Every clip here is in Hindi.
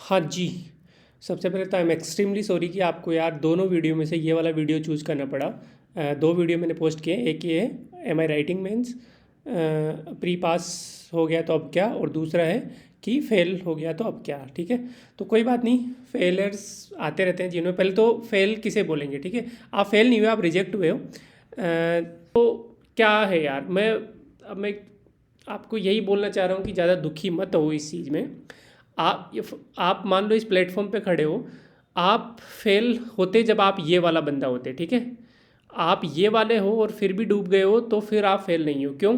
हाँ जी। सबसे पहले तो आई एम एक्सट्रीमली सॉरी कि आपको यार दोनों वीडियो में से ये वाला वीडियो चूज़ करना पड़ा। दो वीडियो मैंने पोस्ट किए, एक ये है am I writing mains pre pass हो गया तो अब क्या, और दूसरा है कि फेल हो गया तो अब क्या। ठीक है, तो कोई बात नहीं, फेलियर्स आते रहते हैं जीवन में। पहले तो फेल किसे बोलेंगे, ठीक है। आप फेल नहीं हुए, आप रिजेक्ट हुए हो। तो क्या है यार, मैं आपको यही बोलना चाह रहा हूँ कि ज़्यादा दुखी मत हो इस चीज़ में। आप मान लो इस प्लेटफॉर्म पे खड़े हो, आप फेल होते जब आप ये वाला बंदा होते, ठीक है। आप ये वाले हो और फिर भी डूब गए हो, तो फिर आप फेल नहीं हो। क्यों?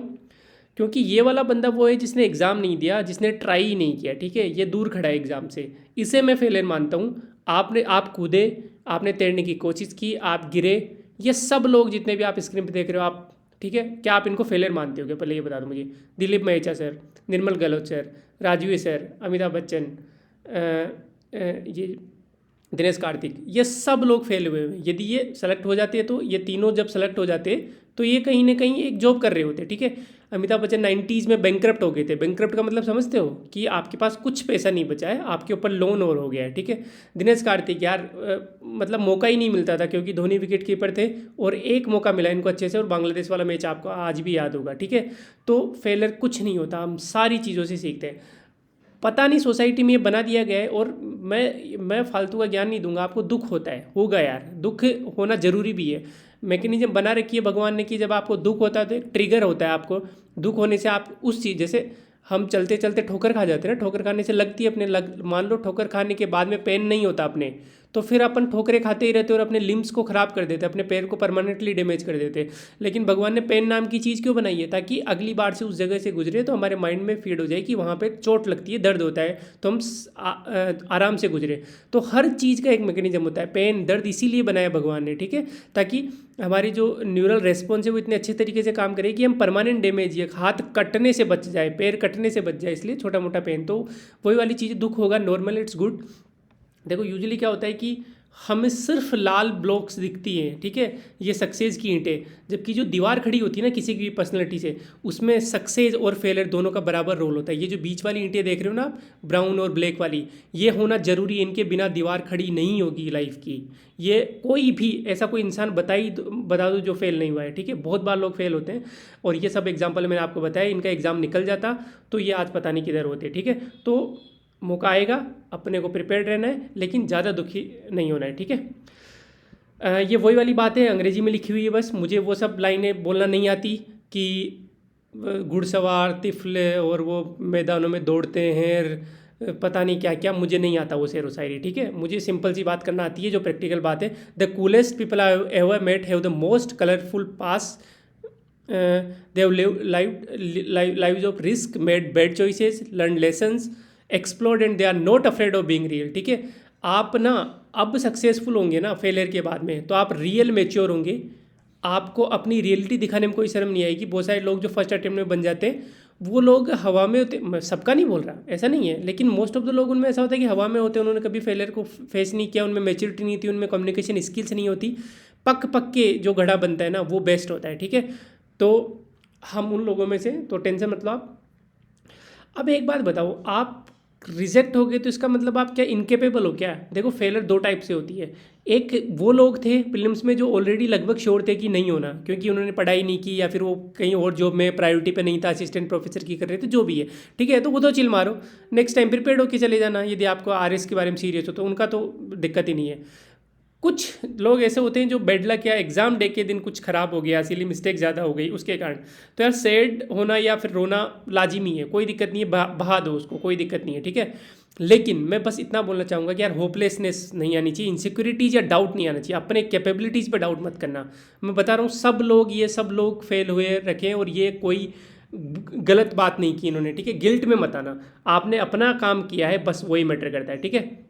क्योंकि ये वाला बंदा वो है जिसने एग्ज़ाम नहीं दिया, जिसने ट्राई ही नहीं किया, ठीक है। ये दूर खड़ा है एग्ज़ाम से, इसे मैं फेलियर मानता हूँ। आप कूदे, आपने तैरने की कोशिश की, आप गिरे। ये सब लोग जितने भी आप स्क्रीन पे देख रहे हो आप, ठीक है, क्या आप इनको फेलियर मानते हो? क्या, पहले ये बता दो मुझे। दिलीप महेचा सर, निर्मल गहलोत सर, राजवी सर, अमिताभ बच्चन, ये दिनेश कार्तिक, ये सब लोग फेल हुए हुए। यदि ये सेलेक्ट हो जाते तो ये तीनों जब सेलेक्ट हो जाते तो ये कहीं ना कहीं एक जॉब कर रहे होते, ठीक है। अमिताभ बच्चन 90s में बैंकक्रप्ट हो गए थे। बैंकक्रप्ट का मतलब समझते हो कि आपके पास कुछ पैसा नहीं बचा है, आपके ऊपर लोन और हो गया है, ठीक है। दिनेश कार्तिक यार, मतलब मौका ही नहीं मिलता था क्योंकि धोनी विकेट कीपर थे, और एक मौका मिला इनको अच्छे से, और बांग्लादेश वाला मैच आपको आज भी याद होगा, ठीक है। तो फेलियर कुछ नहीं होता, हम सारी चीज़ों से सीखते हैं। पता नहीं सोसाइटी में ये बना दिया गया है, और मैं फालतू का ज्ञान नहीं दूंगा आपको। दुख होता है, होगा यार, दुख होना जरूरी भी है। मैकेनिज्म बना रखी है भगवान ने कि जब आपको दुख होता है तो एक ट्रिगर होता है आपको। दुख होने से आप उस चीज़, जैसे हम चलते चलते ठोकर खा जाते हैं ना, ठोकर खाने से लगती है अपने मान लो ठोकर खाने के बाद में पेन नहीं होता अपने, तो फिर अपन ठोकरे खाते ही रहते और अपने लिम्स को ख़राब कर देते, अपने पैर को परमानेंटली डैमेज कर देते। लेकिन भगवान ने पेन नाम की चीज़ क्यों बनाई है? ताकि अगली बार से उस जगह से गुजरे तो हमारे माइंड में फीड हो जाए कि वहाँ पे चोट लगती है, दर्द होता है, तो हम आराम से गुजरे। तो हर चीज़ का एक मैकेनिज्म होता है। पेन, दर्द इसीलिए बनाया भगवान ने, ठीक है, ताकि हमारी जो न्यूरल रेस्पॉन्स है वो इतने अच्छे तरीके से काम करे कि हम परमानेंट डैमेज, ये हाथ कटने से बच जाए, पैर कटने से बच जाए, इसलिए छोटा मोटा पेन। तो वही वाली चीज़, दुख होगा, नॉर्मल, इट्स गुड। देखो यूजुअली क्या होता है कि हमें सिर्फ लाल ब्लॉक्स दिखती हैं, ठीक है, ये सक्सेस की ईंटें, जबकि जो दीवार खड़ी होती है ना किसी की पर्सनैलिटी से, उसमें सक्सेस और फेलियर दोनों का बराबर रोल होता है। ये जो बीच वाली ईंटें देख रहे हो ना आप, ब्राउन और ब्लैक वाली, ये होना जरूरी है, इनके बिना दीवार खड़ी नहीं होगी लाइफ की। ये कोई भी ऐसा कोई इंसान बता दो जो फेल नहीं हुआ है, ठीक है। बहुत बार लोग फेल होते हैं, और ये सब एग्जाम्पल मैंने आपको बताया, इनका एग्जाम निकल जाता तो ये आज पता नहीं किधर होते, ठीक है। तो मौका आएगा, अपने को प्रिपेयर्ड रहना है, लेकिन ज़्यादा दुखी नहीं होना है, ठीक है। ये वही वाली बात है, अंग्रेजी में लिखी हुई है, बस मुझे वो सब लाइनें बोलना नहीं आती कि घुड़सवार तिफल और वो मैदानों में दौड़ते हैं, पता नहीं क्या क्या, मुझे नहीं आता वो शेर व शायरी, ठीक है। मुझे सिंपल सी बात करना आती है, जो प्रैक्टिकल बात है। The coolest people I ever met have the most colourful pasts, they have lives of risk, made bad choices, learn lessons, explored, and they are not afraid of being real, ठीक है। आप ना अब सक्सेसफुल होंगे ना फेलियर के बाद में, तो आप रियल मैच्योर होंगे, आपको अपनी रियलिटी दिखाने में कोई शर्म नहीं आएगी। बहुत सारे लोग जो फर्स्ट अटेम्प्ट में बन जाते हैं, वो लोग हवा में होते, मैं सबका नहीं बोल रहा, ऐसा नहीं है, लेकिन मोस्ट ऑफ द लोग उनमें ऐसा होता है कि हवा में होते हैं, उन्होंने कभी फेलियर को फेस नहीं किया, उनमें मैच्योरिटी नहीं थी, उनमें कम्युनिकेशन स्किल्स नहीं होती। पक पक के जो घड़ा बनता है ना, वो बेस्ट होता है, ठीक है। तो हम उन लोगों में से, तो टेंशन मतलब आप। अब एक बात बताओ, आप रिजेक्ट हो गए तो इसका मतलब आप क्या इनकेपेबल हो क्या? देखो फेलियर दो टाइप से होती है। एक वो लोग थे प्रीलिम्स में जो ऑलरेडी लगभग श्योर थे कि नहीं होना, क्योंकि उन्होंने पढ़ाई नहीं की, या फिर वो कहीं और जॉब में प्रायोरिटी पे नहीं था, असिस्टेंट प्रोफेसर की कर रहे थे, जो भी है, ठीक है। तो वो तो चिल मारो, नेक्स्ट टाइम प्रिपेयर्ड होकर चले जाना। यदि आपको आरएस के बारे में सीरियस हो तो उनका तो दिक्कत ही नहीं है। कुछ लोग ऐसे होते हैं जो बेड लक या एग्जाम डे के दिन कुछ खराब हो गया, इसीलिए मिस्टेक ज़्यादा हो गई उसके कारण, तो यार सैड होना या फिर रोना लाजिमी है, कोई दिक्कत नहीं है, बहा दो उसको, कोई दिक्कत नहीं है, ठीक है। लेकिन मैं बस इतना बोलना चाहूँगा कि यार होपलेसनेस नहीं आनी चाहिए, इनसिक्योरिटीज़ या डाउट नहीं आना चाहिए, अपने कैपेबिलिटीज़ पर डाउट मत करना। मैं बता रहा हूँ, सब लोग फेल हुए रखें, और ये कोई गलत बात नहीं की इन्होंने, ठीक है। गिल्ट में मत आना, आपने अपना काम किया है, बस वही मैटर करता है, ठीक है।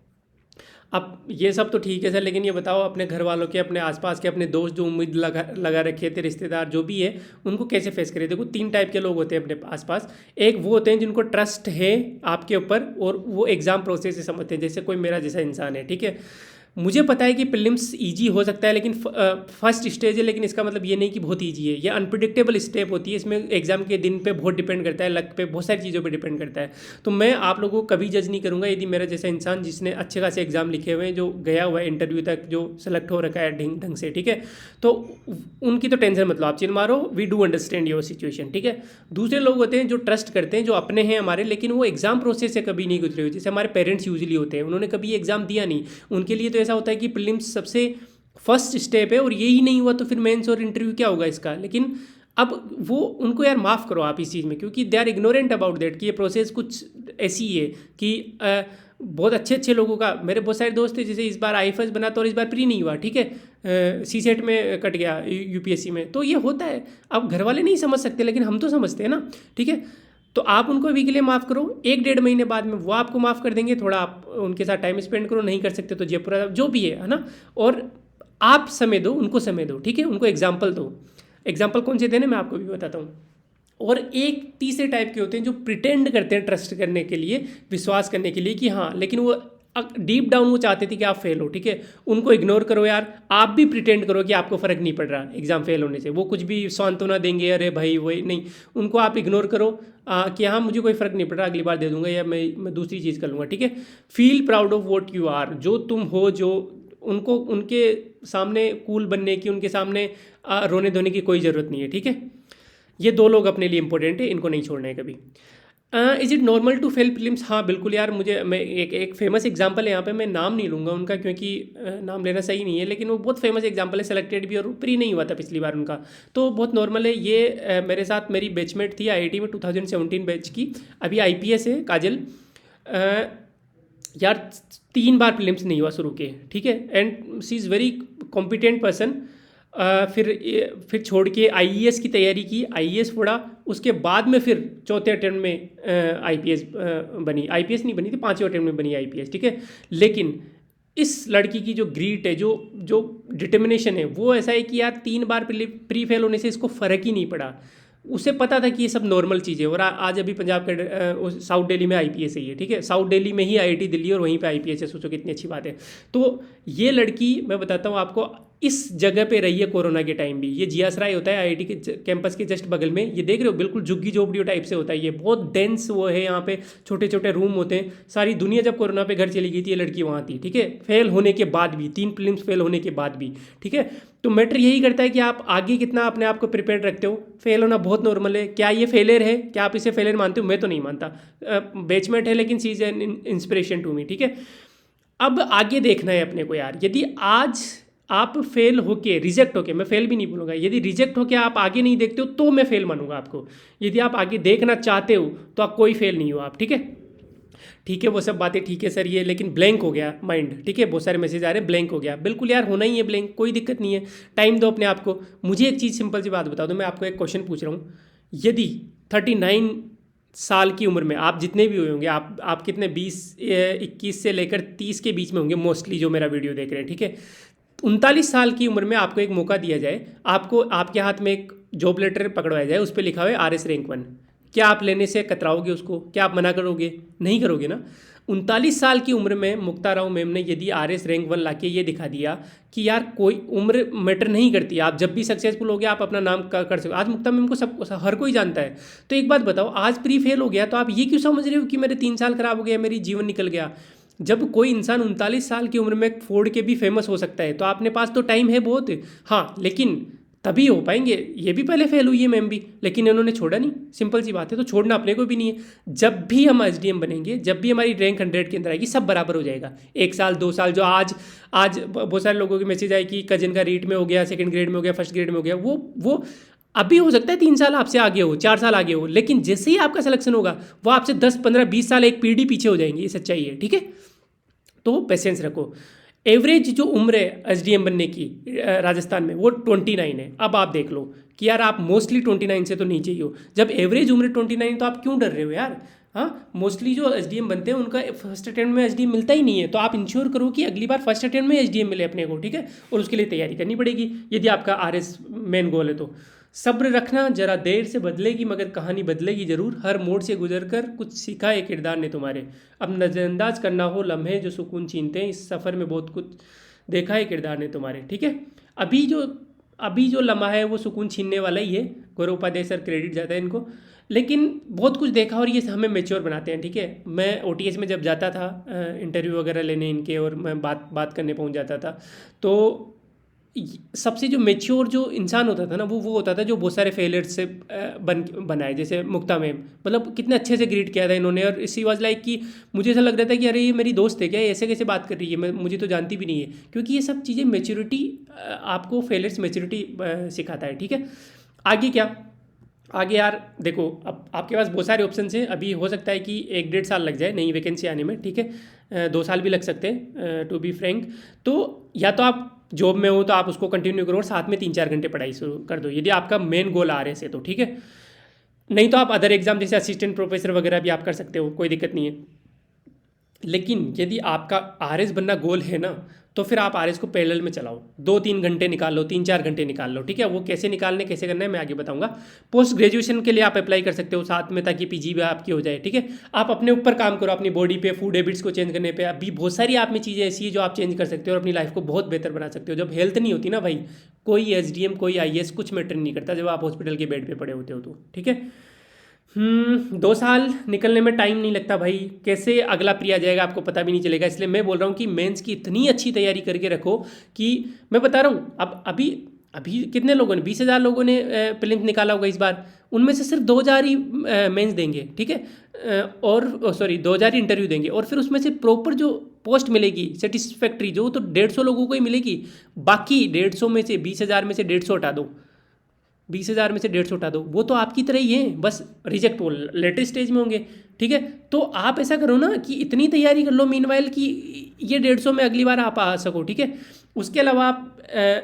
अब ये सब तो ठीक है सर, लेकिन ये बताओ अपने घर वालों के, अपने आसपास के, अपने दोस्त जो उम्मीद लगा रखे थे, रिश्तेदार जो भी है, उनको कैसे फेस करें? देखो तीन टाइप के लोग होते हैं अपने आसपास। एक वो होते हैं जिनको ट्रस्ट है आपके ऊपर, और वो एग्ज़ाम प्रोसेस से समझते हैं, जैसे कोई मेरा जैसा इंसान है, ठीक है। मुझे पता है कि प्रीलिम्स ईजी हो सकता है, लेकिन फर्स्ट स्टेज है, लेकिन इसका मतलब ये नहीं कि बहुत ईजी है। ये अनप्रिडिक्टेबल स्टेप होती है, इसमें एग्जाम के दिन पे बहुत डिपेंड करता है, लक पे, बहुत सारी चीज़ों पे डिपेंड करता है। तो मैं आप लोगों को कभी जज नहीं करूँगा यदि मेरा जैसा इंसान जिसने अच्छे खासे एग्जाम लिखे हुए हैं, जो गया हुआ है इंटरव्यू तक, जो सेलेक्ट हो रखा है ढंग से, ठीक है, तो उनकी तो टेंशन मत लो, आप चिल मारो, we do understand your situation, ठीक है। दूसरे लोग होते हैं जो ट्रस्ट करते हैं, जो अपने हैं हमारे, लेकिन वो एग्जाम प्रोसेस से कभी नहीं गुजरे हुए, जैसे हमारे पेरेंट्स यूजुअली होते हैं, उन्होंने कभी एग्जाम दिया नहीं, उनके लिए तो ऐसा होता है कि प्रीलिम्स सबसे फर्स्ट स्टेप है, और यही नहीं हुआ तो फिर मेंस और इंटरव्यू क्या होगा इसका। लेकिन अब वो उनको यार माफ़ करो आप इस चीज़ में, क्योंकि they are ignorant about that कि ये प्रोसेस कुछ ऐसी है कि बहुत अच्छे अच्छे लोगों का, मेरे बहुत सारे दोस्त थे जैसे इस बार IFS बना तो और इस बार प्री नहीं हुआ, ठीक है, CSET में कट गया, UPSC में, तो ये होता है। अब घर वाले नहीं समझ सकते, लेकिन हम तो समझते हैं ना, ठीक है। तो आप उनको अभी के लिए माफ़ करो, 1-1.5 महीने बाद में वो आपको माफ़ कर देंगे, थोड़ा आप उनके साथ टाइम स्पेंड करो, नहीं कर सकते तो जयपुर जो भी है ना, और आप समय दो, उनको समय दो, ठीक है, उनको एग्जाम्पल दो। एग्जाम्पल कौन से देने मैं आपको भी बताता हूँ। और एक तीसरे टाइप के होते हैं जो प्रिटेंड करते हैं ट्रस्ट करने के लिए, विश्वास करने के लिए कि हाँ, लेकिन वो डीप डाउन वो चाहते थे कि आप फेल हो, ठीक है, उनको इग्नोर करो यार, आप भी प्रिटेंड करो कि आपको फ़र्क नहीं पड़ रहा एग्जाम फेल होने से, वो कुछ भी सांत्वना देंगे, अरे भाई वही नहीं, उनको आप इग्नोर करो कि हाँ मुझे कोई फ़र्क नहीं पड़ रहा, अगली बार दे दूंगा, या मैं दूसरी चीज़ कर लूँगा, ठीक है। Feel proud of what you are, जो तुम हो, जो उनको उनके सामने कूल बनने की, उनके सामने रोने धोने की कोई ज़रूरत नहीं है, ठीक है। ये 2 लोग अपने लिए इंपॉर्टेंट है, इनको नहीं छोड़ना है कभी। Is it normal to fail prelims? हाँ बिल्कुल यार, मैं एक फेमस एग्जांपल है यहाँ पे, मैं नाम नहीं लूँगा उनका क्योंकि नाम लेना सही नहीं है, लेकिन वो बहुत फेमस एग्जांपल है, सेलेक्टेड भी और प्री नहीं हुआ था पिछली बार उनका, तो बहुत नॉर्मल है ये। मेरे साथ मेरी बैचमेट थी IIT में 2017 बैच की, अभी IPS है काजल, यार 3 बार प्रीलिम्स नहीं हुआ शुरू के, ठीक है, and she is very competent person. फिर छोड़ के IAS की तैयारी की, IAS पढ़ा, उसके बाद में फिर चौथे अटेम्प्ट में IPS बनी, IPS नहीं बनी थी, 5वें अटेम्प्ट में बनी IPS, ठीक है। लेकिन इस लड़की की जो ग्रीट है, जो डिटर्मिनेशन है, वो ऐसा है कि यार 3 बार प्री फेल होने से इसको फ़र्क ही नहीं पड़ा, उसे पता था कि ये सब नॉर्मल चीज़ है। और आज अभी पंजाब के साउथ दिल्ली में IPS है, ठीक है, साउथ दिल्ली में ही IIT दिल्ली और वहीं पे IPS है, सोचो कितनी अच्छी बात है। तो ये लड़की, मैं बताता हूँ आपको, इस जगह पे रही है कोरोना के टाइम भी। ये GSRI होता है IIT के कैंपस के जस्ट बगल में, ये देख रहे हो, बिल्कुल झुग्गी झोपड़ियों टाइप से होता है, ये बहुत डेंस वो है, यहाँ पे छोटे छोटे रूम होते हैं। सारी दुनिया जब कोरोना पे घर चली गई थी, ये लड़की वहाँ थी, ठीक है, फेल होने के बाद भी, 3 प्रीलिम्स फेल होने के बाद भी, ठीक है। तो मैटर यही करता है कि आप आगे कितना अपने आप को प्रिपेयर रखते हो। फेल होना बहुत नॉर्मल है। क्या ये फेलियर है? क्या आप इसे फेलियर मानते हो? मैं तो नहीं मानता। बैचमेट है लेकिन she is an inspiration to me, ठीक है। अब आगे देखना है अपने को यार, यदि आज आप फेल होके, रिजेक्ट होके, मैं फेल भी नहीं बोलूँगा, यदि रिजेक्ट होके आप आगे नहीं देखते हो तो मैं फेल मानूंगा आपको। यदि आप आगे देखना चाहते हो तो आप कोई फेल नहीं हो आप, ठीक है। ठीक है, वो सब बातें ठीक है सर, ये लेकिन ब्लैंक हो गया माइंड, ठीक है, बहुत सारे मैसेज आ रहे हैं, ब्लैंक हो गया, बिल्कुल यार होना ही है ब्लैंक, कोई दिक्कत नहीं है, टाइम दो अपने आप को। मुझे एक चीज़ सिंपल सी बात बता दो, मैं आपको एक क्वेश्चन पूछ रहा हूँ, यदि 39 साल की उम्र में आप जितने भी हुए होंगे, आप कितने 21 से लेकर 30 के बीच में होंगे मोस्टली, जो मेरा वीडियो देख रहे हैं, ठीक है। 39 साल की उम्र में आपको एक मौका दिया जाए, आपको आपके हाथ में एक जॉब लेटर पकड़वाया जाए, उस पर लिखा हुआ है RS रैंक 1, क्या आप लेने से कतराओगे उसको? क्या आप मना करोगे? नहीं करोगे ना। 39 साल की उम्र में मुक्ता राव मैम ने यदि RS रैंक 1 लाके ये दिखा दिया कि यार कोई उम्र मैटर नहीं करती, आप जब भी सक्सेसफुल हो गया आप अपना नाम कर सकते हो। आज मुक्ता मैम को सब हर कोई जानता है। तो एक बात बताओ, आज प्री फेल हो गया तो आप ये क्यों समझ रहे हो कि मेरे 3 साल खराब हो गया, मेरी जीवन निकल गया? जब कोई इंसान 39 साल की उम्र में फोड़ के भी फेमस हो सकता है तो आपने पास तो टाइम है बहुत, हाँ, लेकिन तभी हो पाएंगे। ये भी पहले फेल हुई है मैम भी, लेकिन इन्होंने छोड़ा नहीं, सिंपल सी बात है। तो छोड़ना अपने को भी नहीं है। जब भी हम SDM बनेंगे, जब भी हमारी रैंक 100 के अंदर आएगी, सब बराबर हो जाएगा। 1 साल 2 साल जो आज बहुत सारे लोगों की मैसेज आए कि कजन का रीट में हो गया, सेकंड ग्रेड में हो गया, फर्स्ट ग्रेड में हो गया, वो अभी हो सकता है 3 साल आपसे आगे हो, 4 साल आगे हो, लेकिन जैसे ही आपका सिलेक्शन होगा वो आपसे 10 15 20 साल एक पीढ़ी पीछे हो जाएंगे। ये सच्चाई है, ठीक है। तो पेशेंस रखो। एवरेज जो उम्र है SDM बनने की राजस्थान में वो 29 है। अब आप देख लो कि यार आप मोस्टली 29 से तो नीचे ही हो। जब एवरेज उम्र 29 तो आप क्यों डर रहे हो यार? हाँ, मोस्टली जो SDM बनते हैं उनका फर्स्ट अटेम्प्ट में SDM मिलता ही नहीं है। तो आप इंश्योर करो कि अगली बार फर्स्ट अटेम्प्ट में SDM मिले अपने को, ठीक है। और उसके लिए तैयारी करनी पड़ेगी यदि आपका RS मेन गोल है तो। सब्र रखना, जरा देर से बदलेगी मगर कहानी बदलेगी ज़रूर। हर मोड़ से गुजरकर कुछ सीखा है किरदार ने तुम्हारे। अब नज़रअंदाज करना हो लम्हे जो सुकून छीनते हैं, इस सफ़र में बहुत कुछ देखा है किरदार ने तुम्हारे, ठीक है। अभी जो लम्हा है वो सुकून छीनने वाला ही है। गौरव उपाध्याय सर क्रेडिट जाता है इनको, लेकिन बहुत कुछ देखा और ये हमें मेच्योर बनाते हैं, ठीक है। मैं OTS में जब जाता था इंटरव्यू वगैरह लेने इनके, और मैं बात करने पहुंच जाता था, तो सबसे जो मेच्योर जो इंसान होता था ना, वो होता था जो बहुत सारे फेलियर्स से बनाए। जैसे मुक्ता मैम, मतलब कितने अच्छे से ग्रीट किया था इन्होंने, और इसी वाज लाइक कि मुझे ऐसा लग रहा था कि अरे ये मेरी दोस्त है क्या, ऐसे कैसे बात कर रही है, मुझे तो जानती भी नहीं है। क्योंकि ये सब चीज़ें मेच्योरिटी, आपको फेलियर्स मेच्योरिटी सिखाता है, ठीक है। आगे क्या, आगे यार देखो, अब आपके पास बहुत सारे ऑप्शन हैं। अभी हो सकता है कि 1-1.5 साल लग जाए नई वैकेंसी आने में, ठीक है। 2 साल भी लग सकते हैं, टू बी फ्रैंक। तो या तो आप जॉब में हो तो आप उसको कंटिन्यू करो और साथ में 3-4 घंटे पढ़ाई शुरू कर दो, यदि आपका मेन गोल RS है तो, ठीक है। नहीं तो आप अदर एग्जाम जैसे असिस्टेंट प्रोफेसर वगैरह भी आप कर सकते हो, कोई दिक्कत नहीं है। लेकिन यदि आपका RS बनना गोल है ना, तो फिर आप RS को पैरेलल में चलाओ, 2-3 घंटे निकाल लो, 3-4 घंटे निकाल लो, ठीक है। वो कैसे निकालने, कैसे करना है, मैं आगे बताऊंगा। पोस्ट ग्रेजुएशन के लिए आप अप्लाई कर सकते हो साथ में, ताकि PG भी आपकी हो जाए, ठीक है। आप अपने ऊपर काम करो, अपनी बॉडी पे, फूड हैबिट्स को चेंज करने पे। अभी बहुत सारी आप में चीज़ें ऐसी है जो आप चेंज कर सकते हो और अपनी लाइफ को बहुत बेहतर बना सकते हो। जब हेल्थ नहीं होती ना भाई, कोई SDM, कोई IAS कुछ मैटर नहीं करता जब आप हॉस्पिटल के बेड पे पड़े होते हो तो, ठीक है। 2 साल निकलने में टाइम नहीं लगता भाई, कैसे अगला प्री आ जाएगा आपको पता भी नहीं चलेगा। इसलिए मैं बोल रहा हूँ कि मेंस की इतनी अच्छी तैयारी करके रखो कि मैं बता रहा हूँ, अब अभी कितने लोगों ने, 20,000 लोगों ने प्रीलिम्स निकाला होगा इस बार, उनमें से सिर्फ 2,000 ही मेंस देंगे, ठीक है। और सॉरी 2,000 ही इंटरव्यू देंगे, और फिर उसमें से प्रॉपर जो पोस्ट मिलेगी सेटिस्फैक्ट्री, जो तो 150 लोगों को ही मिलेगी। बाकी 150 में से 20,000 में से 150 हटा दो, 20,000 में से 150 हटा दो, वो तो आपकी तरह ही है, बस रिजेक्ट वो लेटर स्टेज में होंगे, ठीक है। तो आप ऐसा करो ना कि इतनी तैयारी कर लो मीनवाइल कि ये 150 में अगली बार आप आ सको, ठीक है। उसके अलावा आप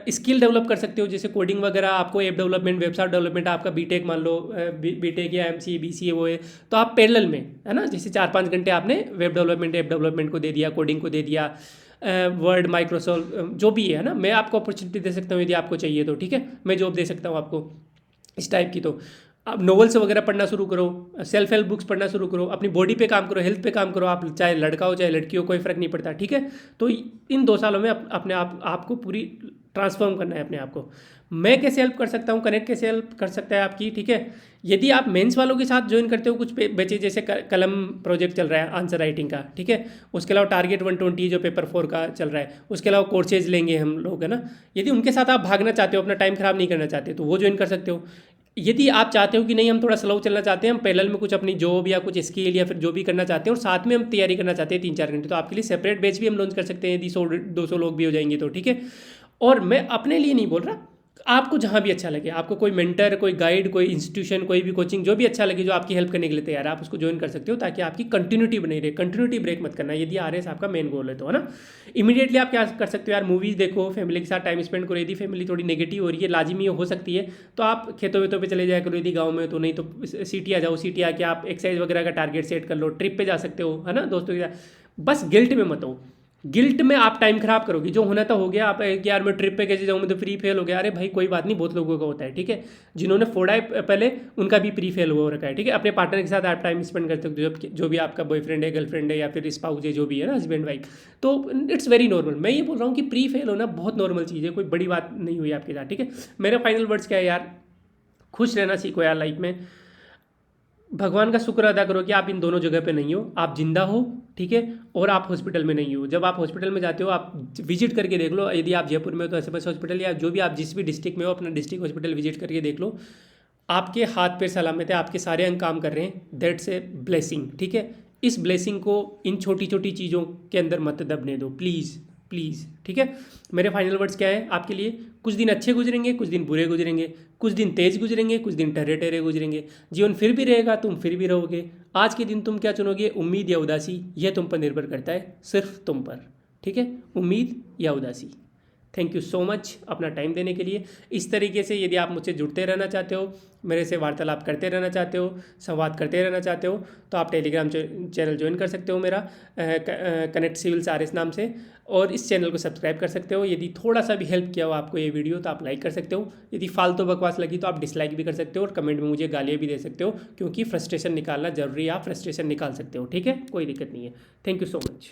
स्किल डेवलप कर सकते हो, जैसे कोडिंग वगैरह, आपको ऐप डेवलपमेंट, वेबसाइट डेवलपमेंट, आपका बीटेक मान लो, बीटेक या MCA BCA वो है, तो आप पैरेलल में, है ना, जैसे 4-5 घंटे आपने वेब डेवलपमेंट, ऐप डेवलपमेंट को दे दिया, कोडिंग को दे दिया, वर्ड, माइक्रोसॉफ्ट, जो भी है ना, मैं आपको अपॉर्चुनिटी दे सकता हूँ यदि आपको चाहिए तो, ठीक है। मैं जॉब दे सकता हूँ आपको इस टाइप की। तो आप नॉवेल्स वगैरह पढ़ना शुरू करो, सेल्फ हेल्प बुक्स पढ़ना शुरू करो, अपनी बॉडी पे काम करो, हेल्थ पे काम करो, आप चाहे लड़का हो चाहे लड़की हो, कोई फ़र्क नहीं पड़ता, ठीक है। तो इन 2 सालों में अपने आपको पूरी ट्रांसफॉर्म करना है अपने आप को। मैं कैसे हेल्प कर सकता हूँ, कनेक्ट कैसे हेल्प कर सकता है आपकी, ठीक है। यदि आप मेंस वालों के साथ ज्वाइन करते हो, कुछ बच्चे जैसे कलम प्रोजेक्ट चल रहा है आंसर राइटिंग का, ठीक है। उसके अलावा टारगेट 120 जो पेपर 4 का चल रहा है, उसके अलावा कोर्सेज लेंगे हम लोग, है ना। यदि उनके साथ आप भागना चाहते हो, अपना टाइम खराब नहीं करना चाहते, तो वो ज्वाइन कर सकते हो। यदि आप चाहते हो कि नहीं हम थोड़ा स्लो चलना चाहते हैं, हम पैरेलल में कुछ अपनी जॉब या कुछ स्किल या फिर जो भी करना चाहते हैं और साथ में हम तैयारी करना चाहते हैं 3-4 घंटे, तो आपके लिए सेपरेट बैच भी हम लॉन्च कर सकते हैं, यदि 100-200 लोग भी हो जाएंगे तो, ठीक है। और मैं अपने लिए नहीं बोल रहा, आपको जहाँ भी अच्छा लगे, आपको कोई मेंटर, कोई गाइड, कोई इंस्टीट्यूशन, कोई भी कोचिंग जो भी अच्छा लगे, जो आपकी हेल्प करने के लिए तैयार है, आप उसको ज्वाइन कर सकते हो, ताकि आपकी कंटिन्यूटी बनी रहे। कंटिन्यूटी ब्रेक मत करना, यदि RS आपका मेन गोल है तो, है ना। इमीडिएटली आप क्या कर सकते हो यार, मूवीज़ देखो, फैमिली के साथ टाइम स्पेंड करो। यदि फैमिली थोड़ी नेगेटिव हो रही है, लाजिमी हो सकती है, तो आप खेतों वेतों पे चले जाया करो, यदि गाँव में तो। नहीं तो सिटी आ जाओ, सिटी आके आप एक्सरसाइज वगैरह का टारगेट सेट कर लो, ट्रिप पे जा सकते हो, है ना, दोस्तों के साथ। बस गिल्ट में मत हो, गिल्ट में आप टाइम खराब करोगे। जो होना था हो गया, आप कि यार मैं ट्रिप पे कैसे जाऊँ, मैं तो प्री फेल हो गया। अरे भाई कोई बात नहीं, बहुत लोगों का होता है, ठीक है। जिन्होंने फोड़ा है पहले, उनका भी प्री फेल हो रखा है, ठीक है। अपने पार्टनर के साथ आप टाइम स्पेंड कर सकते हो, जो भी आपका बॉयफ्रेंड है, गर्लफ्रेंड है, या फिर स्पाउस है, जो भी है ना, हस्बैंड वाइफ, तो इट्स वेरी नॉर्मल। मैं ये बोल रहा हूँ कि प्री फेल होना बहुत नॉर्मल चीज़ है, कोई बड़ी बात नहीं हुई आपके साथ, ठीक है। मेरे फाइनल वर्ड्स क्या है यार, खुश रहना सीखो यार लाइफ में। भगवान का शुक्र अदा करो कि आप इन दोनों जगह पे नहीं हो, आप जिंदा हो, ठीक है, और आप हॉस्पिटल में नहीं हो। जब आप हॉस्पिटल में जाते हो, आप विजिट करके देख लो, यदि आप जयपुर में हो तो SMS हॉस्पिटल, या जो भी आप जिस भी डिस्ट्रिक्ट में हो, अपना डिस्ट्रिक्ट हॉस्पिटल विजिट करके देख लो। आपके हाथ पैर सलामत है, आपके सारे अंग काम कर रहे हैं, दैट्स ए ब्लेसिंग, ठीक है। इस ब्लेसिंग को इन छोटी छोटी चीज़ों के अंदर मत दबने दो, प्लीज़ प्लीज़, ठीक है। मेरे फाइनल वर्ड्स क्या है आपके लिए, कुछ दिन अच्छे गुजरेंगे, कुछ दिन बुरे गुजरेंगे, कुछ दिन तेज गुजरेंगे, कुछ दिन टहरे टहरे गुजरेंगे। जीवन फिर भी रहेगा, तुम फिर भी रहोगे। आज के दिन तुम क्या चुनोगे, उम्मीद या उदासी, यह तुम पर निर्भर करता है, सिर्फ तुम पर, ठीक है, उम्मीद या उदासी। थैंक यू सो मच अपना टाइम देने के लिए। इस तरीके से यदि आप मुझसे जुड़ते रहना चाहते हो, मेरे से वार्तालाप करते रहना चाहते हो, संवाद करते रहना चाहते हो, तो आप टेलीग्राम चैनल ज्वाइन कर सकते हो मेरा, कनेक्ट सिविल्स RS नाम से, और इस चैनल को सब्सक्राइब कर सकते हो। यदि थोड़ा सा भी हेल्प किया हो आपको ये वीडियो तो आप लाइक कर सकते हो, यदि फालतू बकवास लगी तो आप डिसलाइक भी कर सकते हो, और कमेंट में मुझे गालियाँ भी दे सकते हो, क्योंकि फ्रस्ट्रेशन निकालना जरूरी है, आप फ्रस्ट्रेशन निकाल सकते हो, ठीक है, कोई दिक्कत नहीं है। Thank you so much.